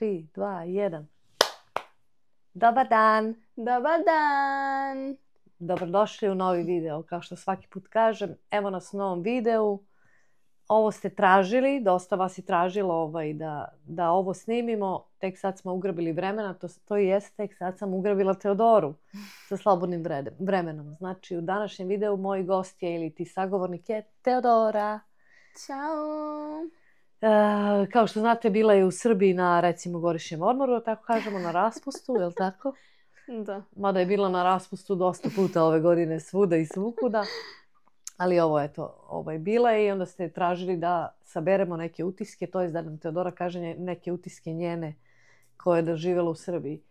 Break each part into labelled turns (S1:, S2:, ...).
S1: 3, 2, 1. Dobar dan!
S2: Dobar dan!
S1: Dobrodošli u novi video. Kao što svaki put kažem, evo nas u novom videu. Ovo ste tražili, dosta vas je tražilo da ovo snimimo. Tek sad smo ugrabili vremena, to i jeste, tek sad sam ugrabila Teodoru sa slobodnim vremenom. Znači, u današnjem videu moj gost je ili ti sagovornik je Teodora.
S2: Ćao!
S1: Kao što znate, bila je u Srbiji na, recimo, godišnjem odmoru, tako kažemo, na raspustu, je li tako?
S2: Da.
S1: Mada je bila na raspustu dosta puta ove godine svuda i svukuda. Ali ovo, eto, bila je i onda ste tražili da saberemo neke utiske, to je da nam Teodora kaže neke utiske njene koje je doživjela u Srbiji.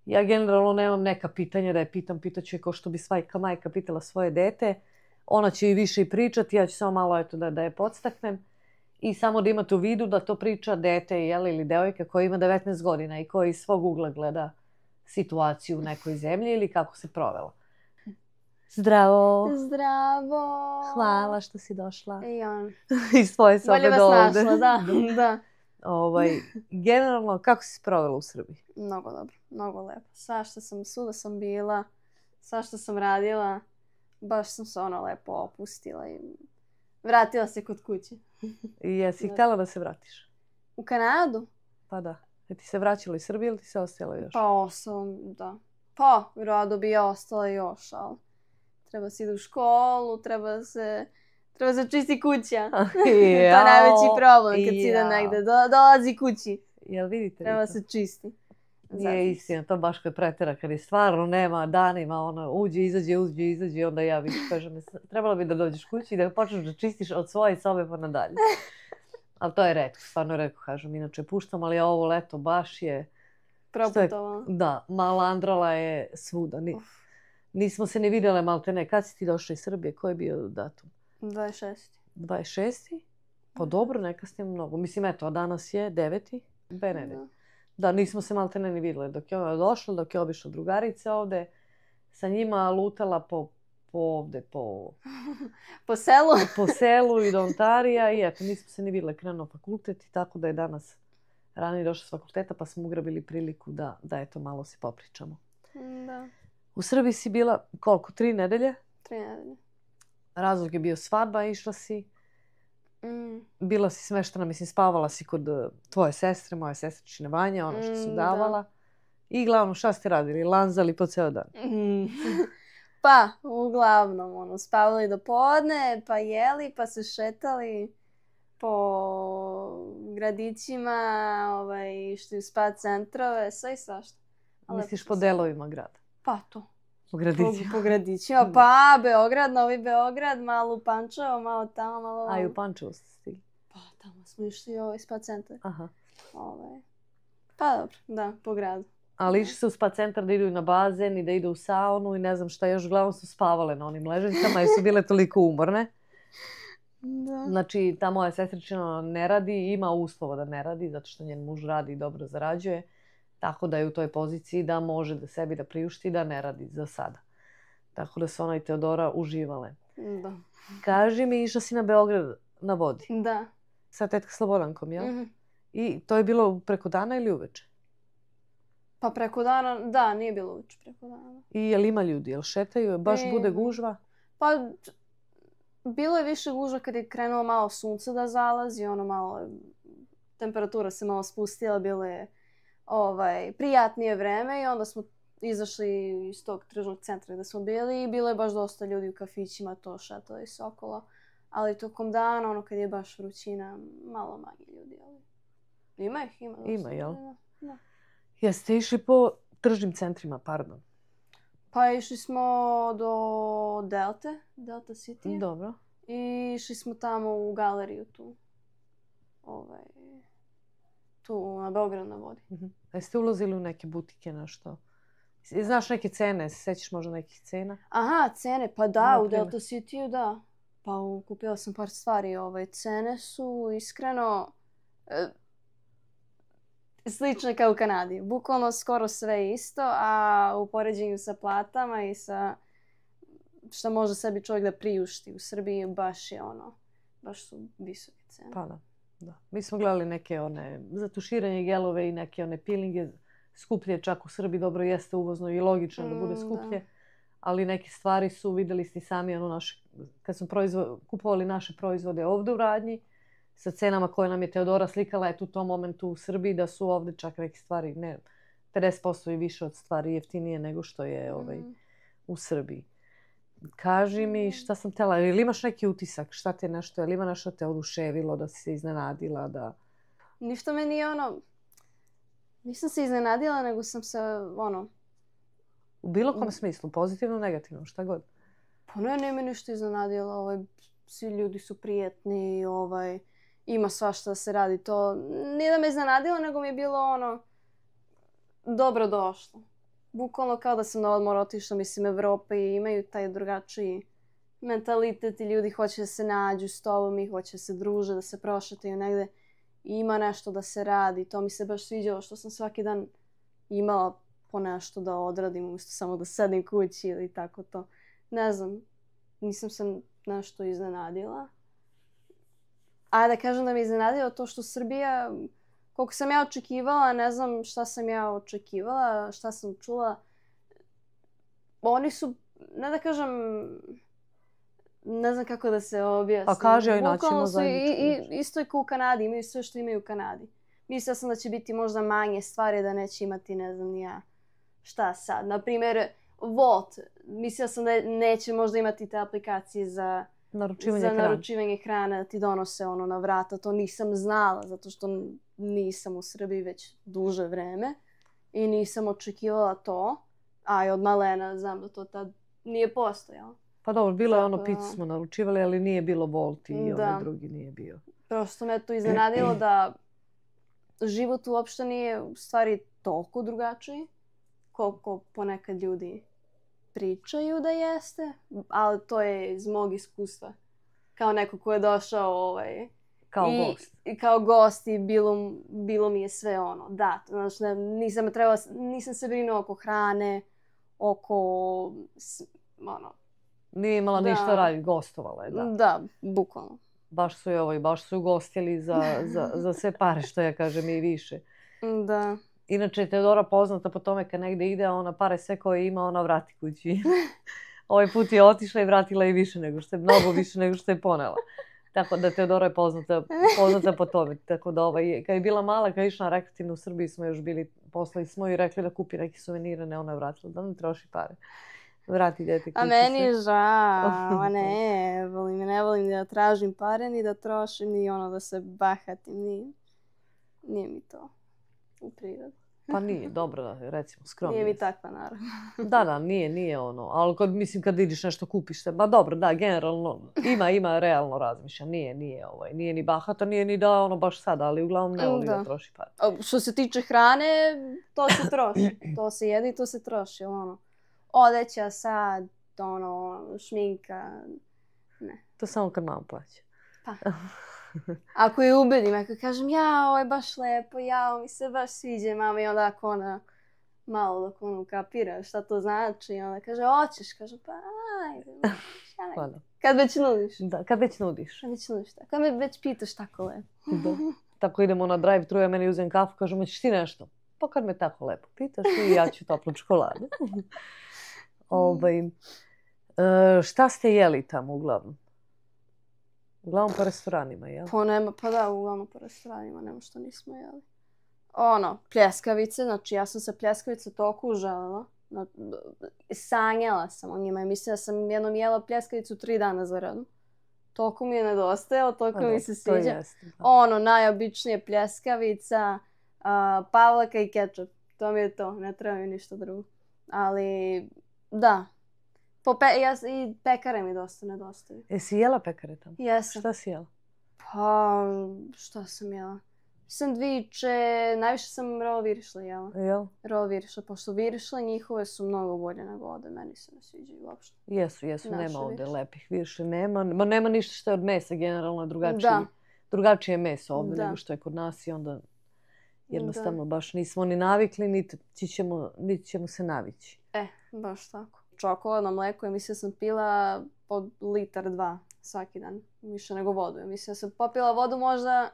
S1: Ja generalno nemam neka pitanja da je pitaću je kao što bi svaka majka pitala svoje dete. Ona će i više i pričati, ja ću samo malo eto, da je podstaknem. I samo da imate u vidu da to priča dete ili devojka koja ima 19 godina i koja iz svog ugla gleda situaciju u nekoj zemlji ili kako se provela. Zdravo!
S2: Zdravo!
S1: Hvala što si došla.
S2: I on.
S1: Iz svoje sobe
S2: Bolje
S1: do ovde.
S2: vas našla, da.
S1: Generalno, kako si se provela u Srbiji?
S2: Mnogo dobro, mnogo lepo. Svuda sam bila, svašta sam radila. Baš sam se lepo opustila i vratila se kod kuće.
S1: I jesi htjela da se vratiš?
S2: U Kanadu?
S1: Pa da. Je ti se vraćala iz Srbije ili ti se ostala još?
S2: Pa ostala, da. Pa, rado bi ja ostala još, ali treba se ide u školu, treba se čisti kuća. To je najveći problem kad si ide negde. Dolazi kući.
S1: Jel vidite?
S2: Treba se čisti.
S1: Nije istina, to baš kad pretera, kad je stvarno nema danima, uđe, izađe, onda ja više kažem, trebalo bi da dođeš kući i da počneš da čistiš od svoje sobe pa nadalje. Ali to je retko, stvarno retko, kažem, inače puštam, ali ovo leto baš je...
S2: Proputovalo.
S1: Da, malandrala je svuda. Nismo se ni vidjele malte ne. Kad si ti došla iz Srbije? Koji je bio datum?
S2: 26.
S1: 26. Pa dobro, neka ste mnogo. Mislim, eto, a danas je 9. Da, nismo se malte ne ni vidjeli. Dok je ona došla, dok je obišla drugarice ovde, sa njima lutala po
S2: selu?
S1: Po selu i do Ontarija i eto, nismo se ni vidjeli. Krenuo fakultet i tako da je danas ranije došla s fakulteta pa smo ugrabili priliku da eto malo se popričamo.
S2: Da.
S1: U Srbiji si bila koliko? 3 nedelje?
S2: 3 nedelje.
S1: Razlog je bio svadba, išla si. Bila si smeštena, mislim, spavala si kod tvoje sestre, moje sestričine Vanja, ono što su davala. Da. I glavno, šta ste radili? Lanzali po ceo dan?
S2: Pa, uglavnom, spavali do podne, pa jeli, pa se šetali po gradićima, išli u spa centrove, sve i svašta.
S1: Misliš po delovima grada?
S2: Pa to.
S1: Po gradićima?
S2: Po gradićima, pa Beograd, Novi Beograd, malo u Pančevo, malo tamo, malo...
S1: A i u Pančevo ste stigli?
S2: Pa tamo smo išli spa centar.
S1: Aha.
S2: Pa dobro, da, po gradu.
S1: Ali išli su u spa centar da idu na bazen i da idu u saunu i ne znam šta još, uglavnom su spavale na onim ležaljkama jer su bile toliko umorne.
S2: Da.
S1: Znači, ta moja sestričina ne radi, ima uslova da ne radi, zato što njen muž radi i dobro zarađuje. Tako da je u toj poziciji da može da sebi da priušti da ne radi za sada. Tako da su ona i Teodora uživale.
S2: Da.
S1: Kaži mi, išla si na Beograd na vodi?
S2: Da.
S1: Sa tetka Slobodankom, jel? I to je bilo preko dana ili uveče?
S2: Pa preko dana, da, nije bilo uveče preko dana.
S1: I jel ima ljudi, jel šetaju, baš bude gužva?
S2: Pa... Bilo je više gužva kad je krenulo malo sunce da zalazi, malo temperatura se malo spustila, bilo je prijatnije vreme i onda smo izašli iz tog tržnog centra gdje smo bili i bilo je baš dosta ljudi u kafićima, to šetali se okolo. Ali tokom dana, kad je baš vrućina, malo manje ljudi. Ima ih, ima.
S1: Ima, jel?
S2: Da.
S1: Jeste išli po tržnim centrima, pardon?
S2: Pa išli smo do Delta City.
S1: Dobro.
S2: I išli smo tamo u galeriju tu. Tu na Beograd na vodi.
S1: Jeste ulazili u neke butike, nešto? Znaš neke cene? Se sećaš možda nekih cena?
S2: Aha, cene. Pa da, u Delta City-u da. Pa kupila sam par stvari. Cene su iskreno slične kao u Kanadi. Bukvalno skoro sve isto, a u poređenju sa platama i sa što može sebi čovjek da priušti u Srbiji baš je baš su visoke cene.
S1: Pa da. Da. Mi smo gledali neke za tuširanje gelove i neke one peelinge. Skuplje čak u Srbiji, dobro jeste uvozno i logično da bude skuplje. Ali neke stvari su, vidjeli ste sami, kad smo kupovali naše proizvode ovdje u radnji, sa cenama koje nam je Teodora slikala u tom momentu u Srbiji, da su ovdje čak neke stvari, 50% i više od stvari jeftinije nego što je u Srbiji. Kaži mi šta sam htjela, ili imaš neki utisak, šta te nešto, ili ima nešto te oduševilo, da si se iznenadila, da...
S2: Ništa me nije nisam se iznenadila, nego sam se
S1: U bilo kom smislu, pozitivno, negativno, šta god?
S2: Pa nije me ništa iznenadila, svi ljudi su prijetni, ima svašta da se radi, to nije da me iznenadilo, nego mi je bilo dobro došlo. Bukvalno kao da sam na odmor otišla, mislim, Evropa i imaju taj drugačiji mentalitet i ljudi hoće da se nađu s tobom i hoće da se druže, da se prošetaju negde i ima nešto da se radi. To mi se baš sviđalo što sam svaki dan imala po nešto da odradim, umjesto samo da sedim kući ili tako to. Ne znam, nisam se nešto iznenadila. A da kažem da me iznenadilo to što Srbija... Koliko sam ja očekivala, ne znam šta sam ja očekivala, šta sam čula. Oni su, ne da kažem, ne znam kako da se objasnim.
S1: Pa kaže, joj naćemo zajedničku.
S2: Isto je kao u Kanadi, imaju sve što imaju u Kanadi. Mislila sam da će biti možda manje stvari, da neće imati, ne znam ni ja šta sad. Naprimjer, Volt. Mislila sam da neće možda imati te aplikacije za naručivanje hrane, da ti donose na vrata. To nisam znala, zato što nisam u Srbiji već duže vreme i nisam očekivala to. A i od malena znam da to tad nije postojalo.
S1: Pa dobro, bilo je picu smo naručivali, ali nije bilo Volt i ovaj drugi nije bio.
S2: Prosto me to iznenadilo da život uopšte nije u stvari toliko drugačiji koliko ponekad ljudi pričaju da jeste, ali to je iz mog iskustva. Kao neko ko je došao
S1: gost.
S2: I kao gost i bilo mi je sve da. Znači, nisam se brinula oko hrane, oko
S1: Nije imala ništa raditi, gostovala je, da.
S2: Da, bukvalno.
S1: Baš su ugostili za sve pare, što ja kažem, i više.
S2: Da.
S1: Inače je Teodora poznata po tome kad negdje ide, ona pare sve koje ima, ona vrati kući. Ovaj put je otišla i vratila i više nego što je, mnogo više nego što je ponela. Tako da Teodora je poznata po tome. Tako da kad je bila mala, kad je išla na rekreativnu u Srbiji, smo još bili, poslali smo i rekli da kupi neke suvenire, ne, ona je vratila, da ne troši pare. Vrati dete kući.
S2: A meni je žao, ne volim da tražim pare, ni da trošim, ni da se bahatim, nije mi to u prirodi.
S1: Pa nije, dobro, recimo, skromno.
S2: Nije mi takva, naravno.
S1: Da, nije ali kad vidiš nešto kupiš se, ma dobro, da, generalno, ima realno razmišlja, nije ni bahata, nije ni da baš sada, ali uglavnom ne voli da troši pare.
S2: Što se tiče hrane, to se troši, to se jede i to se troši, odeća, sad, šminka, ne.
S1: To samo kad mama plaća.
S2: Pa. Ako je ubedim, ako kažem, ovo je baš lepo, mi se baš sviđa mama, i onda ako ona malo dok ukapira šta to znači, i onda kaže, hoćeš, kaže, pa ajde, kad već nudiš.
S1: Da, kad već nudiš.
S2: Kad me već pitaš tako lepo.
S1: Da. Tako idemo na drive-thru, ja meni uzem kafu, kažem, hoćeš ti nešto? Pa kad me tako lepo pitaš, i ja ću toplu čokoladu. Šta ste jeli tamo uglavnom? Uglavnom po restoranima, jel?
S2: Uglavnom po restoranima, nema što nismo jeli. Pljeskavice, znači ja sam se pljeskavice toliko uželjela. Sanjala sam o njima i mislila da sam jednom jela pljeskavicu 3 dana za redom. Toliko mi je nedostajalo, toliko mi se sviđa. Najobičnije pljeskavica, pavlaka i kečap. To mi je to, ne treba mi ništa drugo. Ali, da. I pekare mi dosta nedostaju.
S1: Jesi jela pekare tamo?
S2: Jesam.
S1: Šta si jela?
S2: Pa, šta sam jela? Sandviče, najviše sam roll viršle jela.
S1: Jel?
S2: Roll viršle, pošto viršle njihove su mnogo bolje nego ovde, meni se ne sviđaju uopšte.
S1: Jesu, nema ovde lepih viršle, nema ništa što je od mesa, generalno drugačije meso ovde nego što je kod nas i onda jednostavno baš nismo ni navikli, niti ćemo se navići.
S2: Baš tako. Čokoladno mleko, ja mislim da sam pila po 1,2 svaki dan, više nego vodu. Ja mislim da sam popila vodu možda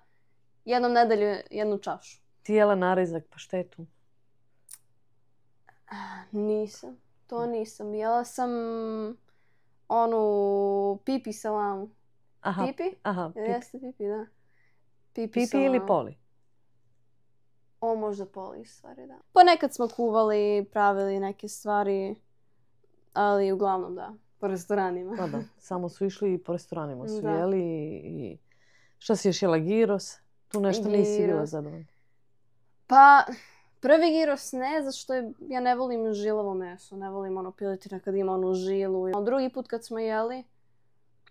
S2: jednom nedelju jednu čašu.
S1: Ti jela narezak paštetu?
S2: Nisam. To nisam. Jela sam onu pipi salamu.
S1: Aha.
S2: Pipi?
S1: Aha.
S2: Jeste pipi, da.
S1: Pipi ili poli?
S2: O, možda poli stvari, da. Ponekad smo kuvali, pravili neke stvari, ali uglavnom da, po restoranima.
S1: Pa da, samo su išli i po restoranima su
S2: Da.
S1: jeli i... Šta si još jela? Gyros? Tu nešto nisi bila
S2: Gyros.
S1: zadovoljna.
S2: Pa, prvi gyros ne, zato što ja ne volim žilavo meso, ne volim ono piletina kad ima onu žilu. Drugi put kad smo jeli,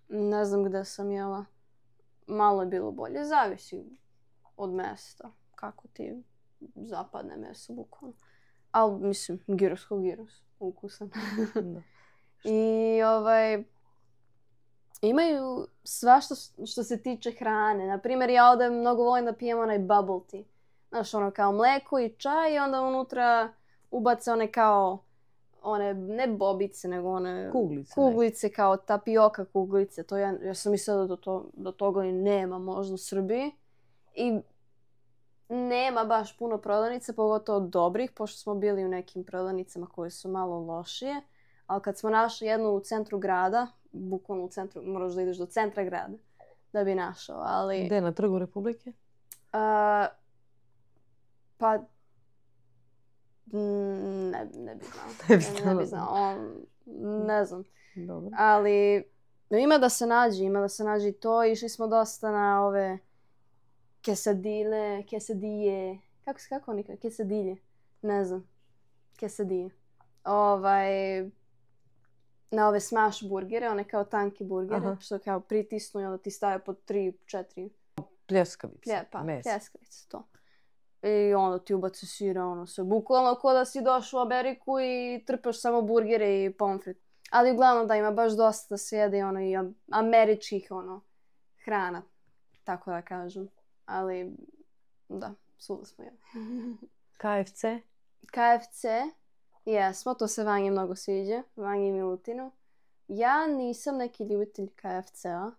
S2: ne znam gde sam jela, malo je bilo bolje, zavisi od mesta, kako ti zapadne meso, bukvalno. Ali, mislim, gyros kao gyros, ukusan.
S1: Da.
S2: I imaju svašta što se tiče hrane. Naprimjer, ja ovdje mnogo volim da pijem onaj bubble tea. Znaš, ono kao mleko i čaj i onda unutra ubace one kao, one, ne bobice, nego one kuglice kao tapioka kuglice. To ja sam mislila da do toga i nema možda u Srbiji. I nema baš puno prodavnica, pogotovo dobrih, pošto smo bili u nekim prodavnicama koje su malo lošije. Ali kad smo našli jednu u centru grada, bukvalno u centru, moraš da ideš do centra grada da bi našao, ali...
S1: Gde, na Trgu Republike?
S2: Pa... Ne bi znao.
S1: Ne bi znao.
S2: Ne znam.
S1: Dobro.
S2: Ali ima da se nađe i to. Išli smo dosta na ove kesadije. Kako oni kažu? Kesadilje. Ne znam. Kesadije. Na ove smash burgere, one kao tanke burgere, aha, što kao pritisnu i onda ti stave po 3-4
S1: pljeskavice.
S2: Pljeskavice, to. I onda ti ubaci sira, ono sve. Bukvalno kao da si došao u Ameriku i trpaš samo burgere i pomfrit. Ali uglavnom da ima baš dosta da se jede ono, i američkih ono, hrana, tako da kažem. Ali da, svuda smo jeli.
S1: KFC?
S2: KFC? Jesmo, to se Vanji mnogo sviđa, Vanji i Milutinu. Ja nisam neki ljubitelj KFC-a,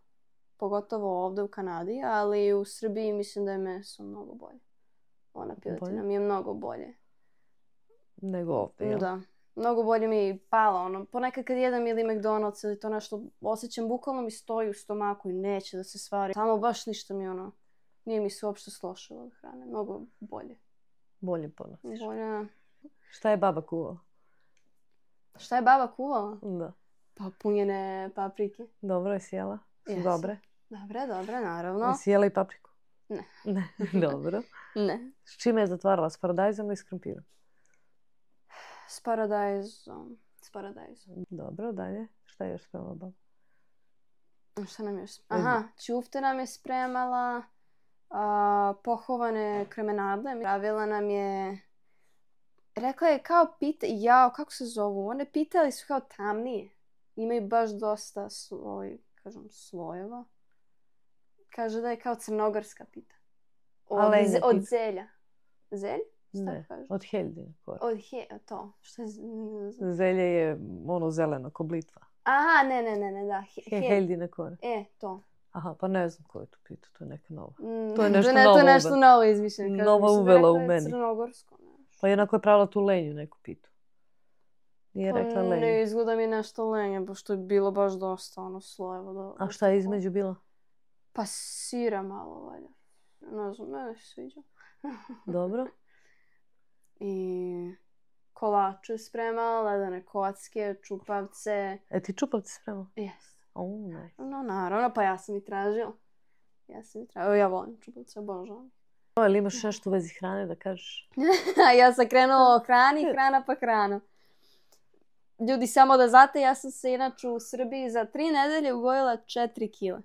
S2: pogotovo ovdje u Kanadi, ali u Srbiji mislim da je meso mnogo bolje. Ona piletina mi je mnogo bolje.
S1: Nego ovdje, jel?
S2: Da, mnogo bolje mi je pala. Ono, ponekad kad jedem ili McDonald's ili to nešto, osjećam bukvalno mi stoji u stomaku i neće da se stvari. Tamo baš ništa mi ono, nije mi se uopšte slošilo od hrane, mnogo bolje.
S1: Bolje ponosiš.
S2: Bolje.
S1: Šta je baba kuvala?
S2: Šta je baba kuvala?
S1: Da.
S2: Pa punjene paprike.
S1: Dobro, jesi jela? Su dobre?
S2: Dobre, naravno.
S1: Jesi jela i papriku?
S2: Ne.
S1: Ne, dobro.
S2: Ne.
S1: S čime je zatvarala? S paradajzom ili s krompirom?
S2: S paradajzom.
S1: Dobro, dalje. Šta je još spremala baba?
S2: Šta nam još? Aha, ćufte nam je spremala, pohovane kremenade. Pravila nam je... Rekla je kao kako se zovu? One pite, ali su kao tamnije. Imaju baš dosta slojeva. Kaže da je kao crnogorska pita. Od zelja. Zelj?
S1: Ne, od heljine kore.
S2: To. Što je...
S1: Zelje je ono zeleno, ko blitva.
S2: Aha, ne, da.
S1: Heljine kore.
S2: To.
S1: Aha, pa ne znam ko je tu pita, to je neka nova.
S2: To je nešto novo izmišljeno.
S1: Nova uvela u meni.
S2: Crnogorsko.
S1: Pa jednako je pravila tu lenju neku pitu. Nije rekla lenju.
S2: Ne izgleda mi nešto lenje, pošto je bilo baš dosta ono slojeva.
S1: A šta je između bilo?
S2: Pa sira malo, valja. Ne znam, mene se sviđa.
S1: Dobro.
S2: I kolače spremala, ledene kocke, čupavce.
S1: Ti čupavce spremala?
S2: Jes.
S1: Nice.
S2: No, naravno, pa ja sam i tražila. Ja volim čupavce, obožavam.
S1: Ali imaš nešto u vezi hrane da kažeš?
S2: Ja sam krenula o hrani, hrana pa hrana. Ljudi, samo da znate, ja sam se inače u Srbiji za 3 nedelje ugojila 4 kile.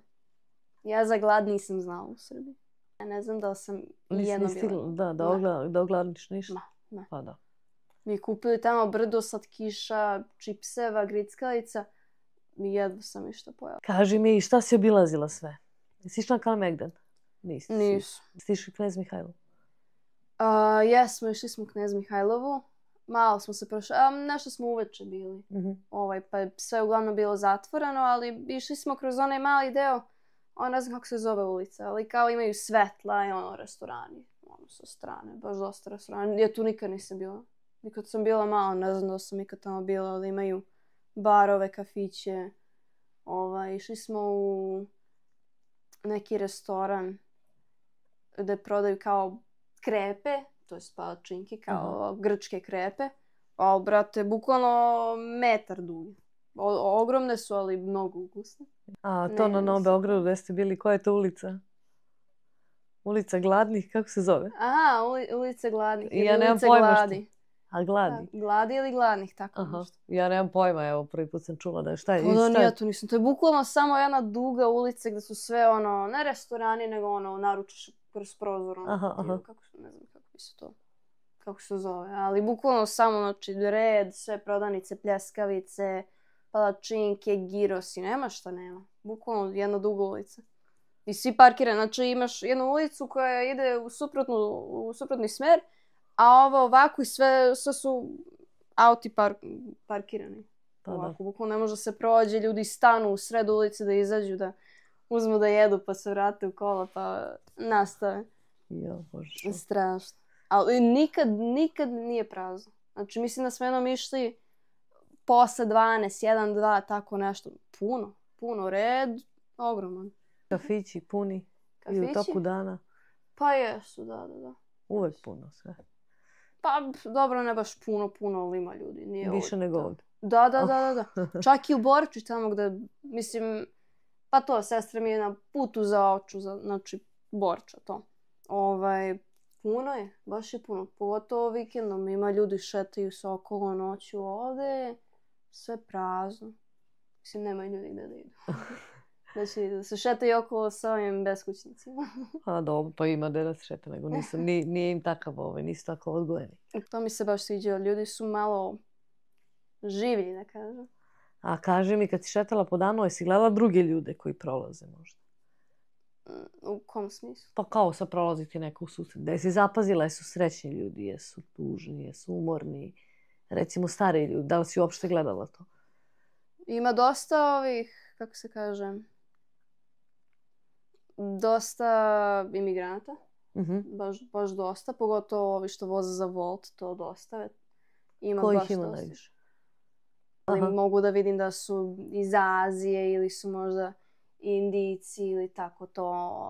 S2: Ja za glad nisam znala u Srbiji. Ja ne znam da li sam jedno bila.
S1: Da ogladniš ništa?
S2: Ne.
S1: Pa da.
S2: Mi kupili tamo brdo slatkiša, čipseva, grickalica. Jedva sam išta pojela.
S1: Kaži mi, šta si obilazila sve? Jesi išla na Kalemegdan?
S2: Nisu.
S1: Ste išli u Knez Mihajlovu?
S2: Jesmo, išli smo u Knez Mihajlovu. Malo smo se prošli, nešto smo uveče bili.
S1: Mm-hmm.
S2: Pa je sve uglavnom bilo zatvoreno, ali išli smo kroz onaj mali deo, ne znam kako se zove ulica, ali kao imaju svetla i ono restorani. Ono sa strane, baš dosta restorana. Ja tu nikad nisam bila. Nikad sam bila malo, ne znam da sam nikad tamo bila, ali imaju barove, kafiće. Išli smo u neki restoran gde prodaju kao krepe, to je palačinke, kao grčke krepe. Ali, brate, bukvalno metar dugi. Ogromne su, ali mnogo ukusne.
S1: A to na Novom Beogradu gde ste bili, koja je to ulica? Ulica Gladnih, kako se zove?
S2: Aha, ulica Gladnih.
S1: Ja nemam pojma što. A Gladi?
S2: Gladi ili Gladnih, tako nešto.
S1: Ja nemam pojma, evo, prvi put sam čula da je šta je.
S2: Ja to nisam. To je bukvalno samo jedna duga ulica gde su sve ono, ne restorani, nego ono, naručiš kroz prozor. Ne znam kako bi se to, kako se zove. Ali bukvalno samo, znači, red, sve prodavnice, pljeskavice, palačinke, girosi, nema šta nema. Bukvalno jedna duga ulica. I svi parkirani, znači imaš jednu ulicu koja ide u suprotni smer, a ovo ovako i sve su auti parkirani. Ovako, bukvalno ne može se prođe, ljudi stanu u sred ulici da izađu, da uzmu da jedu pa se vrate u kola pa nastave.
S1: Jo, Bože.
S2: Strašno. Ali nikad nije prazno. Znači mislim da smo jednom išli posle 12, 1, 2, tako nešto. Puno red, ogroman.
S1: Kafići puni i u toku dana?
S2: Pa jesu, da.
S1: Uvek puno sve.
S2: Pa dobro, ne baš puno, ali ima ljudi. Nije
S1: više nego ovdje.
S2: Da. Čak i u Borči tamo gde, mislim, pa to, sestra mi je na putu za oču, znači Borča to. Puno je, baš je puno. Pogotovo vikendom ima ljudi šetaju se okolo noću ovde, sve prazno. Mislim, nema ljudi gde da idu. Znači, da se šetaju okolo sa ovim beskućnicima.
S1: A dobro, pa ima da se šeta, nego nije im takav nisu tako odgojeni.
S2: To mi se baš sviđa, ljudi su malo življi, da kažem.
S1: A kaži mi, kad si šetala po danu, jesi gledala druge ljude koji prolaze možda?
S2: U kom smislu?
S1: Pa kao sad prolaziti neko u susret. Da si zapazila, jesu srećni ljudi, jesu tužni, jesu umorni, recimo stariji ljudi. Da li si uopšte gledala to?
S2: Ima dosta ovih, kako se kaže, dosta imigranata. Baš dosta, pogotovo ovi što voze za Volt, to dosta.
S1: Kojih ima najviše?
S2: Ali mogu da vidim da su iz Azije ili su možda Indijci ili tako to,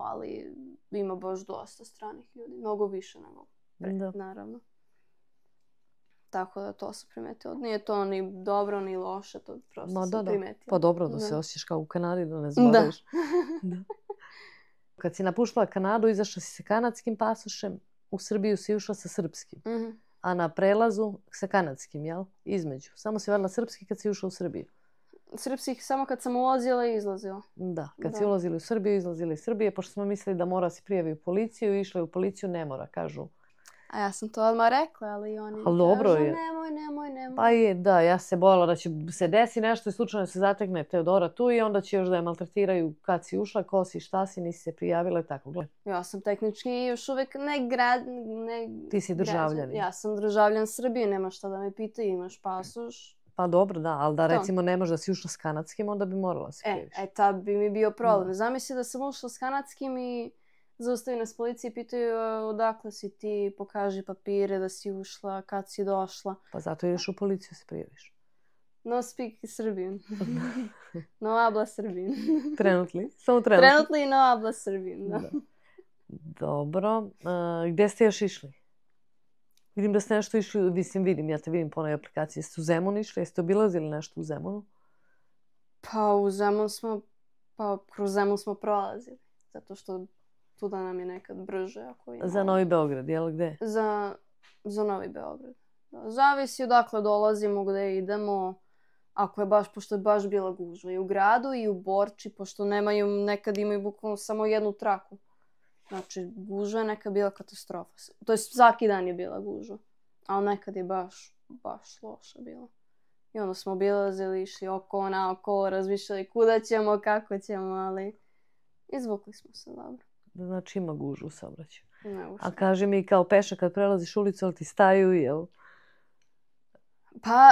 S2: ali ima baš dosta stranih ljudi. Mnogo više nego naravno. Tako da to sam primetila. Nije to ni dobro ni loše, to prosto sam primetila.
S1: Pa dobro da se osjećaš kao u Kanadi, da ne zaboraviš. Da. Kad si napuštala Kanadu, izašla si sa kanadskim pasošem, u Srbiju si ušla sa srpskim. A na prelazu sa kanadskim, jel? Između. Samo si vadila srpski kad si ušla u Srbiju.
S2: Srpskih samo kad sam ulazila i izlazila.
S1: Da, kad si ulazila u Srbiju, izlazila iz Srbije, pošto smo mislili da mora se prijavi u policiju, išla u policiju, ne mora, kažu.
S2: A ja sam to odmah rekla, ali oni kažu nemoj.
S1: Pa je, da, ja se bojala da će se desi nešto i slučajno se zatekne Teodora tu i onda će još da je maltretiraju kad si ušla, ko si, šta si, nisi se prijavila i tako.
S2: Ja sam tehnički još uvijek
S1: Ti si državljanin.
S2: Ja sam državljan Srbije, nema šta da me pitaju, imaš pasoš.
S1: Pa dobro, da, ali da recimo nemaš da si ušla s kanadskim, onda bi morala se prijaviš.
S2: Tad bi mi bio problem. Zamisli da sam ušla s kanadskim i zaustavi nas policija i pitaju odakle si ti, pokaži papire da si ušla, kad si došla.
S1: Pa zato ideš u policiju se prijaviš.
S2: No speak Serbian. No habla Serbian.
S1: Trenutli? Samo trenutli?
S2: Trenutli no habla Serbian, da.
S1: Dobro. Gde ste još išli? Vidim da ste nešto išli, ja te vidim po onoj aplikaciji. Jeste u Zemun išli? Jeste obilazili nešto u Zemunu?
S2: Pa u Zemun kroz Zemun smo prolazili. Zato što tuda nam je nekad brže.
S1: Za Novi Beograd, jel gde?
S2: Za Novi Beograd. Zavisi odakle dolazimo, gde idemo. Pošto je baš bila gužva i u gradu i u Borči, pošto nekad imaju bukvalno samo jednu traku. Znači, gužva je nekad bila katastrofa. To je svaki dan je bila gužva. Ali nekad je baš loša bila. I onda smo obilazili, išli okolo naokolo, razmišljali kuda ćemo, kako ćemo, ali izvukli smo se dobro.
S1: Znači ima gužvu u saobraćaju. A kaži mi, kao pešak kad prelaziš ulicu, ali ti staju, jel?
S2: Pa,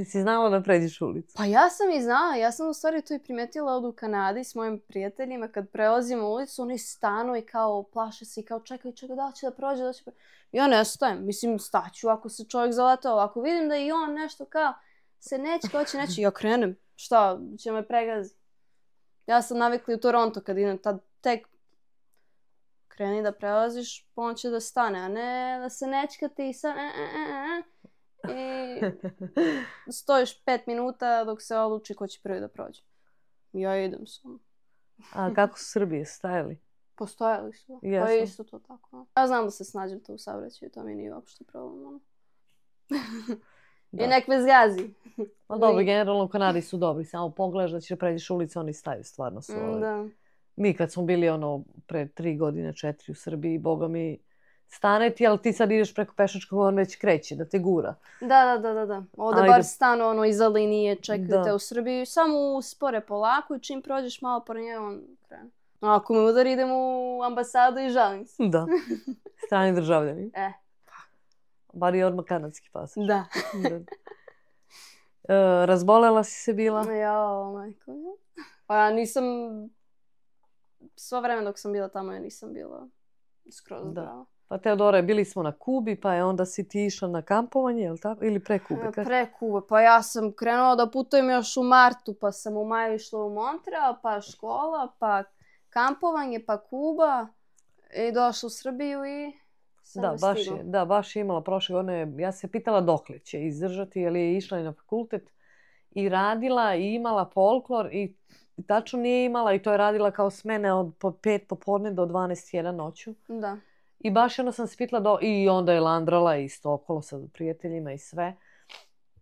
S1: Si znala da pređeš ulicu?
S2: Pa ja sam i znala, ja sam u stvari to i primetila od u Kanadi s mojim prijateljima, kad prelazimo ulicu, oni stanu i kao plaše se i kao čekaj, da će da prođe, da će prođe. Ja ne stajem, mislim staću ako se čovjek zaletao, ako vidim da i on nešto kao se neće, ja krenem, šta, će me pregazi. Ja sam navikla u Toronto kad idem, tad tek kreni da prelaziš, pa on će da stane, a ne da se nečkati i sad i stojiš 5 minuta dok se odluči ko će prvi da prođe. Ja idem samo.
S1: A kako su Srbije stajali?
S2: Postojali su.
S1: Jesu.
S2: Pa je isto to tako. Ja znam da se snađem to u saobraćaju, to mi nije uopšte problem. I nek me zgazi.
S1: Pa dobro, generalno u Kanadi su dobri. Samo pogledaš da ćeš pređeš ulicu, oni staju, stvarno su.
S2: Da.
S1: Mi kad smo bili pre 3 godine, 4 u Srbiji, boga mi, stane ti, ali ti sad ideš preko pešačkog, on već kreće da te gura.
S2: Da. Ovdje bar stanu iza linije, čekate u Srbiji. Samo uspore polako i čim prođeš malo pored njega, on krene. Ako me udari, idem u ambasadu i žalim se.
S1: Da. Strani državljani. Bar i odmah kanadski pasoš.
S2: Da.
S1: Razbolela si se bila?
S2: Jao, majko. Pa ja nisam... Svo vreme dok sam bila tamo, ja nisam bila skroz zdrava.
S1: Pa Teodora, bili smo na Kubi, pa je onda si ti išla na kampovanje, je li tako? Ili pre Kube?
S2: Pre Kube. Pa ja sam krenula da putujem još u martu, pa sam u maju išla u Montreal, pa škola, pa kampovanje, pa Kuba. I došla u Srbiju i... baš je imala prošle godine. Ja se pitala dokle će izdržati, jer je išla i na fakultet i radila i imala folklor i tačno nije imala i to je radila kao smene od 5 popodne do 12:01 noću. Da.
S1: I baš onda sam se pitala i onda je landrala isto okolo sa prijateljima i sve.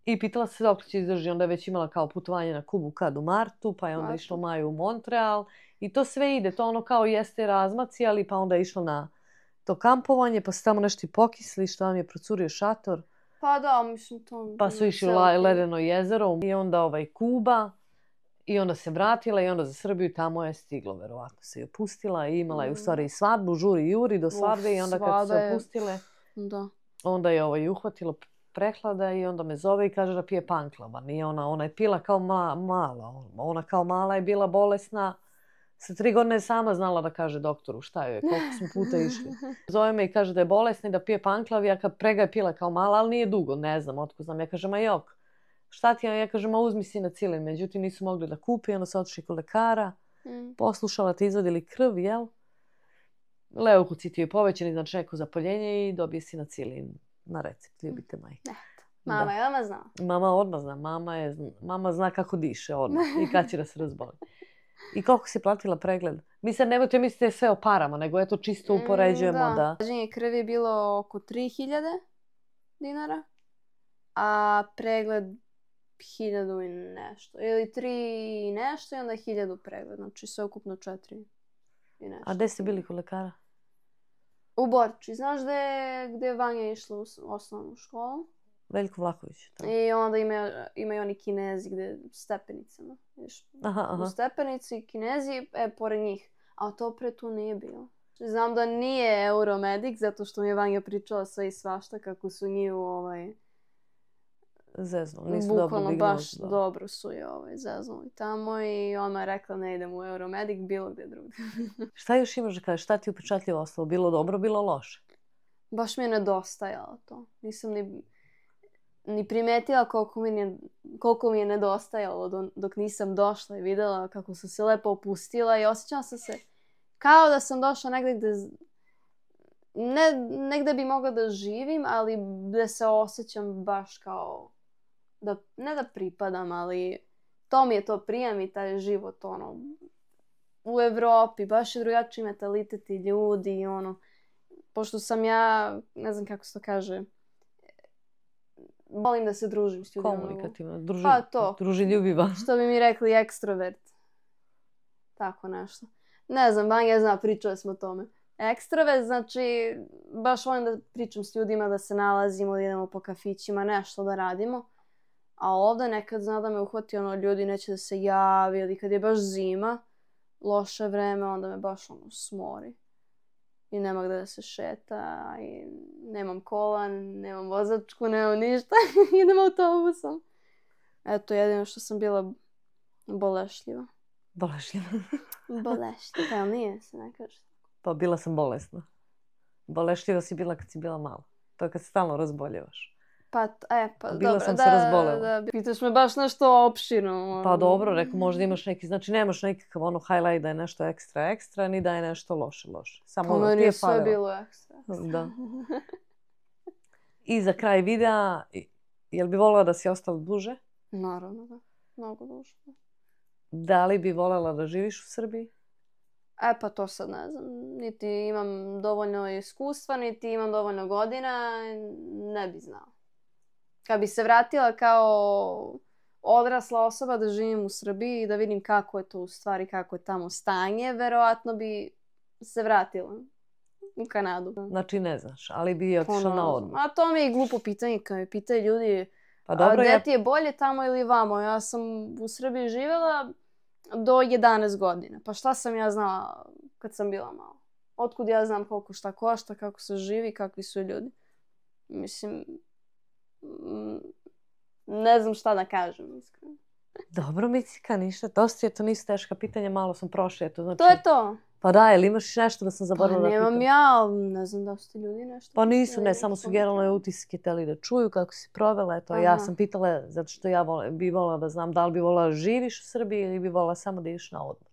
S1: I pitala se dokle će izdržati. Onda je već imala kao putovanje na Kubu kad u martu, pa je onda išla u maju u Montreal. I to sve ide. To ono kao jeste razmaci, ali pa onda je išla na to kampovanje, pa se tamo nešto i pokisli, što vam je procurio šator.
S2: Pa da, mislim to...
S1: Pa su išli u Ledeno jezero i onda Kuba. I onda se vratila i onda za Srbiju tamo je stiglo, verovatno se je opustila i imala je u stvari i svadbu, žuri i juri do svadbe i onda kad su se opustile, onda je uhvatilo prehlada i onda me zove i kaže da pije panklava. Nije ona je pila kao mala, ona kao mala je bila bolesna. Sa 3 godine je sama znala da kaže doktoru šta joj je, koliko smo puta išli. Zove me i kaže da je bolesna i da pije panklav, ja kad prega je pila kao mala, ali nije dugo, ne znam otko znam. Ja kažem, jok. Šta ti je? Ja kažem, uzmi si na cilin. Međutim, nisu mogli da kupi, onda su otišli kod lekara. Poslušala, te izvadili krv, jel? Leukoci ti je povećani, znači neko zapaljenje i dobije si na cilin na recept. Ljubite majke.
S2: Mama je odmah zna.
S1: Mama odmah zna. Mama zna kako diše odmah i kad će da se razboli. I koliko si platila pregled? Mi sad nemojte mislite sve o parama, nego eto čisto upoređujemo da...
S2: Vađenje krvi je bilo oko 3000 dinara, a pregled 1000 i nešto. Ili 3 i nešto i onda 1000 pregled. Znači sve ukupno 4 i nešto.
S1: A gde ste bili kod lekara?
S2: U Borči. Znaš gde je Vanja išla u osnovnu školu?
S1: Veljko Vlahović.
S2: I onda imaju oni Kinezi gde stepenicama. U stepenici Kinezi, pored njih. A to pre tu nije bilo. Znam da nije Euromedic, zato što mi je Vanja pričala sve i svašta kako su njih
S1: zeznu, nisu dobro
S2: bukvalno baš dobro su je zeznuli tamo i ona je rekla ne idem u Euromedic, bilo gde drugdje.
S1: Šta još imaš da kažeš? Šta ti upečatljivo ostalo? Bilo dobro, bilo loše?
S2: Baš mi je nedostajalo to. Nisam ni primetila koliko mi je nedostajalo dok nisam došla i videla kako sam se lepo opustila i osjećala sam se kao da sam došla negdje gde negdje bi mogla da živim, ali da se osjećam baš kao ne da pripadam, ali to mi je to prijam i taj život u Evropi, baš je drugačiji mentalitet i ljudi pošto sam ja, ne znam kako se to kaže, volim da se družim s ljudima.
S1: Komunikativno,
S2: druželjubiva. Što bi mi rekli ekstrovert. Tako nešto. Ne znam, Vanja zna, pričali smo o tome. Ekstrovert, znači, baš volim da pričam s ljudima, da se nalazimo, da idemo po kafićima, nešto da radimo. A ovdje nekad zna da me uhvati ljudi neće da se javi, ili kad je baš zima, loše vreme, onda me baš smori. I nema gde da se šeta, i nemam kola, nemam vozačku, nemam ništa, idem autobusom. Eto, jedino što sam bila bolešljiva.
S1: Bolešljiva.
S2: Bolešljiva, pa jel nije se ne kaže?
S1: Pa bila sam bolesna. Bolešljiva si bila kad si bila mala. To je kad se stalno razboljevaš.
S2: Pa
S1: Bila
S2: dobro,
S1: sam se razbolela.
S2: Pitaš me baš nešto opširno.
S1: Pa dobro, reku, možda imaš neki, znači nemaš nekakav highlight da je nešto ekstra, ni da je nešto loše. Samo
S2: Pa
S1: ti
S2: meni
S1: je
S2: je sve
S1: falilo.
S2: bilo ekstra.
S1: Da. I za kraj videa, jel bi voljela da si ostala duže?
S2: Naravno, da. Mnogo duže.
S1: Da li bi voljela da živiš u Srbiji?
S2: Pa to sad ne znam. Niti imam dovoljno iskustva, niti imam dovoljno godina. Ne bi znala. Kad bi se vratila kao odrasla osoba da živim u Srbiji i da vidim kako je to u stvari, kako je tamo stanje, verovatno bi se vratila u Kanadu.
S1: Znači ne znaš, ali bi otišla na odmor.
S2: A to mi je glupo pitanje kad me pitaju ljudi
S1: Pa dobro,
S2: gde ti je bolje tamo ili vamo. Ja sam u Srbiji živjela do 11 godina. Pa šta sam ja znala kad sam bila mala? Otkud ja znam koliko šta košta, kako se živi, kakvi su ljudi. Mislim, ne znam šta da kažem, iskreno.
S1: Dobro, Micika, ništa. Dosta je to, nisu teška pitanja, malo sam prošla. Znači...
S2: To je to.
S1: Pa da, ili imaš nešto da sam zaboravila da pitam?
S2: Pa nemam ja, ne znam da su ti ljudi nešto.
S1: Pa nisu, ne, samo su generalno utiske htjeli da čuju kako si provela. Eto, ja sam pitala, zato što ja bi voljela da znam da li bi voljela da živiš u Srbiji ili bi voljela samo da ideš na odmor.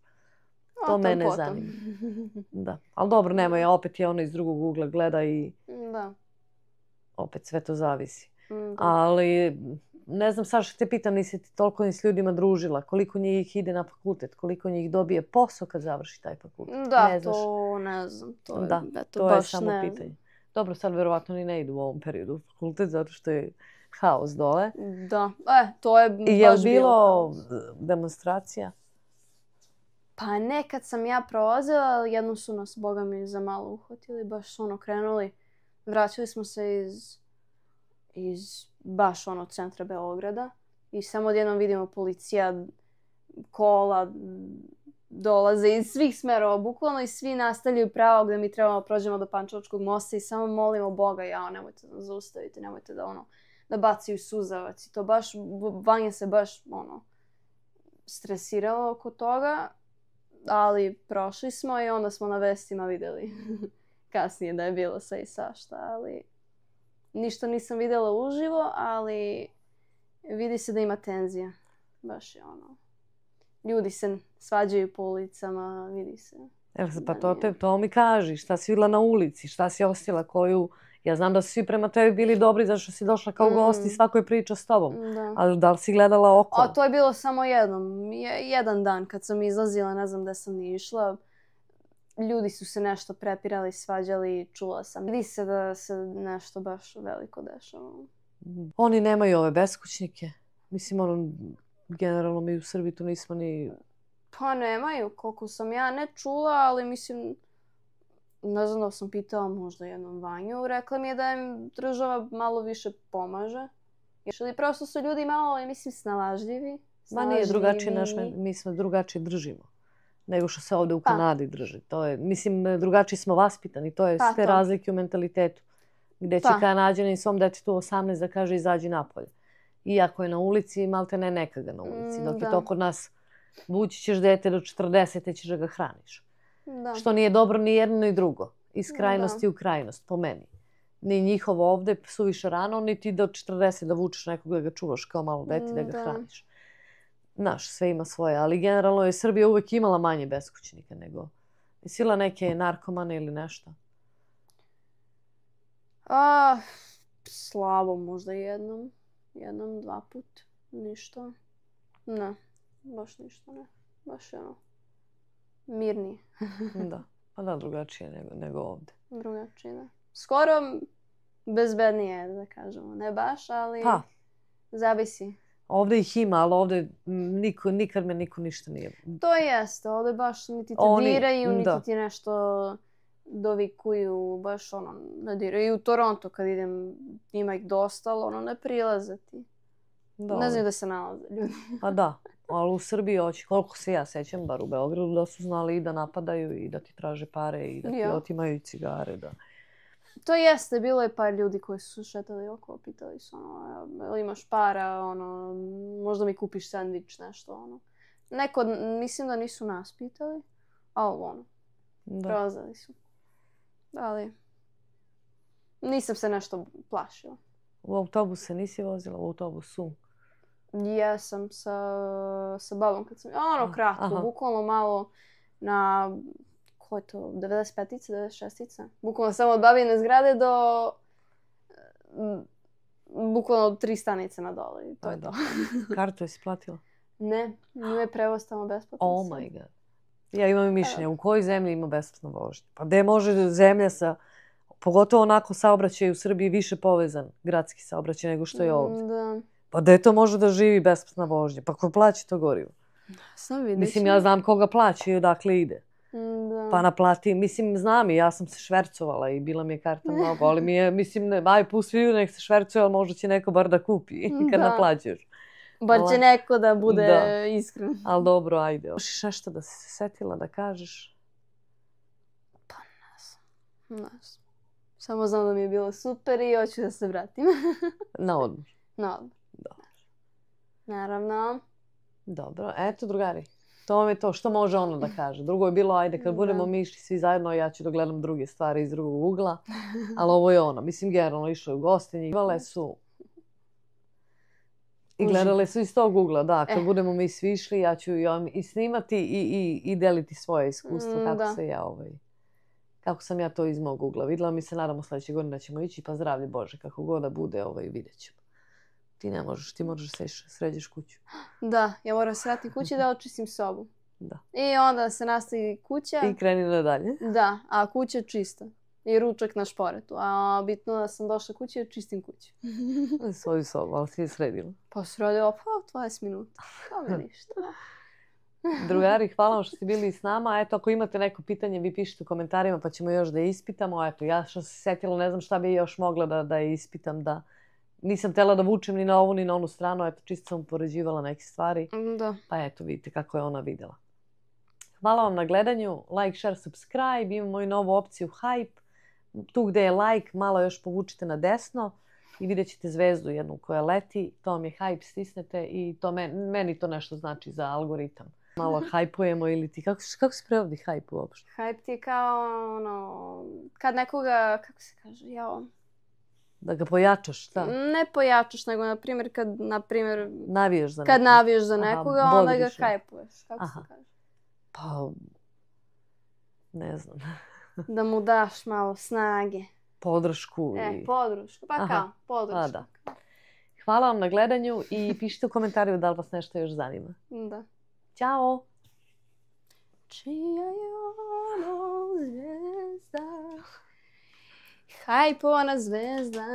S1: To mene zanima. Da. Ali dobro, nemoj, opet je ono iz drugog ugla gleda i
S2: da.
S1: Opet sve to zavisi.
S2: Da.
S1: Ali ne znam, sad što te pitam, nisi ti toliko ni s ljudima družila. Koliko njih ide na fakultet, koliko njih dobije posao kad završi taj fakultet.
S2: Da,
S1: ne znaš.
S2: to ne znam.
S1: To je samo pitanje. Dobro, sad verovatno ni ne idu u ovom periodu u fakultet zato što je haos dole.
S2: Da, to je baš bilo.
S1: I je bilo demonstracija?
S2: Pa nekad sam ja prolazila, jednom su nas, boga mi, za malo uhvatili, baš su krenuli. Vraćali smo se iz baš centra Beograda i samo odjednom vidimo policija, kola dolaze iz svih smerova, bukvalno i svi nastavljaju pravo gdje mi trebamo prođemo do Pančevačkog mosta i samo molimo Boga, nemojte da zaustavite, nemojte da bacaju suzavac i to baš, Vanja se baš stresirala oko toga, ali prošli smo i onda smo na vestima vidjeli kasnije da je bilo sve i svašta, ali ništa nisam vidjela uživo, ali vidi se da ima tenzija. Baš je ljudi se svađaju po ulicama, vidi se.
S1: Pa to mi kaži, šta si vidjela na ulici, šta si osjetila, koju... Ja znam da su svi prema tebi bili dobri zato što si došla kao gost i svako je pričao s tobom.
S2: Da.
S1: Ali da li si gledala okolo?
S2: A to je bilo samo jedan dan kad sam izlazila, ne znam gde sam ni išla. Ljudi su se nešto prepirali, svađali, čula sam. Vidi se da se nešto baš veliko dešava.
S1: Oni nemaju ove beskućnike. Mislim, generalno mi u Srbiji tu nismo ni...
S2: Pa nemaju, koliko sam ja ne čula, ali mislim... Ne znam da sam pitala možda jednom Vanju. Rekla mi je da im država malo više pomaže. Ili prosto su ljudi malo, mislim, snalažljivi.
S1: Ma nije drugačije mi smo drugačije držimo nego što se ovdje u Kanadi drži. To je, mislim, drugačije smo vaspitani. To je sve razlike u mentalitetu. Gdje će Kanađanin svom detetu 18 da kaže izađi napolje. Iako je na ulici, malte ne neka ga na ulici. Dok je to kod nas, vući ćeš dete do 40 ćeš da ga hraniš.
S2: Da.
S1: Što nije dobro ni jedno ni drugo. Iz krajnosti u krajnost, po meni. Ni njihovo ovdje suviše rano, ni ti do 40 da vučeš nekoga da ga čuvaš kao malo dete da ga hraniš. Znaš, sve ima svoje, ali generalno je Srbija uvijek imala manje beskućnika nego... Jesi bila neke narkomane ili nešto?
S2: Slabo možda jednom, dva put, ništa. Ne, baš ništa ne. Baš mirnije.
S1: Da, pa da, drugačije nego ovdje.
S2: Drugačije, da. Skoro bezbednije, da kažemo. Ne baš, ali zavisi.
S1: Ovdje ih ima, ali ovdje nikad me niko ništa nije...
S2: To jeste, ovdje baš niti te diraju, niti ti nešto dovikuju, baš ne diraju. I u Toronto kad idem, ima ih dosta, ali ne prilaze ti. Ne znaju da se nalaze ljudi.
S1: Pa da. Ali u Srbiji koliko se ja sećam, bar u Beogradu, da su znali i da napadaju i da ti traže pare i da ti otimaju cigare. Da.
S2: To jeste, bilo je par ljudi koji su šetali okolo, pitali su jel imaš para, možda mi kupiš sandvič, nešto, Neko, mislim da nisu nas pitali, ali prolazili su. Ali, nisam se nešto plašila.
S1: U autobuse nisi vozila? U autobusu?
S2: Jesam sa babom kad sam, kratko, bukvalno malo na, ko je to, 95-ica, 96-ica? Bukvalno samo od babine zgrade do, bukvalno 3 stanice na dole i to je to.
S1: Kartu jesi platila?
S2: Ne, nije je prevoz tamo besplatan.
S1: Oh my god. Ja imam mišljenje, u kojoj zemlji ima besplatno vožnje? Pa gde može zemlja sa, pogotovo onako saobraćaj u Srbiji više povezan, gradski saobraćaj, nego što je ovdje.
S2: Da.
S1: Pa gde to može da živi besplatna vožnja? Pa ko plaća to gorivo?
S2: Sam vidiš.
S1: Mislim, ja znam koga plaća i odakle ide.
S2: Da.
S1: Pa naplati, mislim, znam i ja sam se švercovala i bila mi je karta mnogo, ali mi je, mislim, pusti ljudi nek se švercuje, ali možda će neko bar da kupi kad naplaćaš.
S2: Bar će neko da bude iskren.
S1: Ali dobro, ajde. Možeš nešto da si se setila da kažeš?
S2: Pa ne znam. Samo znam da mi je bilo super i hoću da se vratim.
S1: Na odmor.
S2: Na odmor.
S1: Dobro.
S2: Naravno.
S1: Dobro, eto drugari. To vam je to što može ono da kaže. Drugo je bilo, ajde, kad budemo mi išli svi zajedno, ja ću da gledam druge stvari iz drugog ugla. Ali ovo je ono. Mislim, generalno išlo je u gostinji. Gledale su... I gledale su iz tog ugla, da. Kad budemo mi svi išli, ja ću i snimati i deliti svoje iskustvo. Kako sam ja to iz mog ugla vidjela. Mi se nadamo sljedeće godine da ćemo ići, pa zdravlje Bože, kako god da bude, vidjet ćemo. Ti ne možeš, ti moraš da sređeš kuću.
S2: Da, ja moram se vratiti kući da očistim sobu.
S1: Da.
S2: I onda se nastavi kuća.
S1: I kreni nadalje.
S2: Da, a kuća čista. I ručak na šporetu. A bitno da sam došla kući i čistim kuću.
S1: Svoju sobu, ali si je sredila.
S2: Pa sredila, 20 minuta. To mi ništa.
S1: Drugari, hvala vam što ste bili s nama. Eto, ako imate neko pitanje, vi pišite u komentarima pa ćemo još da ispitamo. Eto, ja što se setila, ne znam šta bi još mogla da ispitam, da nisam htjela da vučem ni na ovu ni na onu stranu. Eto, čisto sam upoređivala neke stvari.
S2: Da.
S1: Pa eto, vidite kako je ona vidjela. Hvala vam na gledanju. Like, share, subscribe. Imamo i novu opciju Hype. Tu gdje je like, malo još povučite na desno i vidjet ćete zvezdu jednu koja leti. To vam je Hype, stisnete i to meni to nešto znači za algoritam. Malo hajpujemo ili ti... Kako se prevodi Hype uopšte?
S2: Hype ti je kao kad nekoga, kako se kaže,
S1: Da ga pojačaš, šta?
S2: Ne pojačaš, nego kad,
S1: navijaš za
S2: kad navijaš za nekoga, onda ga hajpuješ. Kako se kaže?
S1: Pa... Ne znam.
S2: Da mu daš malo snage.
S1: Podršku.
S2: Podršku. Pa kao, podršku.
S1: Da. Hvala vam na gledanju i pišite u komentariju da li vas nešto još zanima.
S2: Da.
S1: Ćao!
S2: Čija je ono zvezda? Hajpovana zvezda.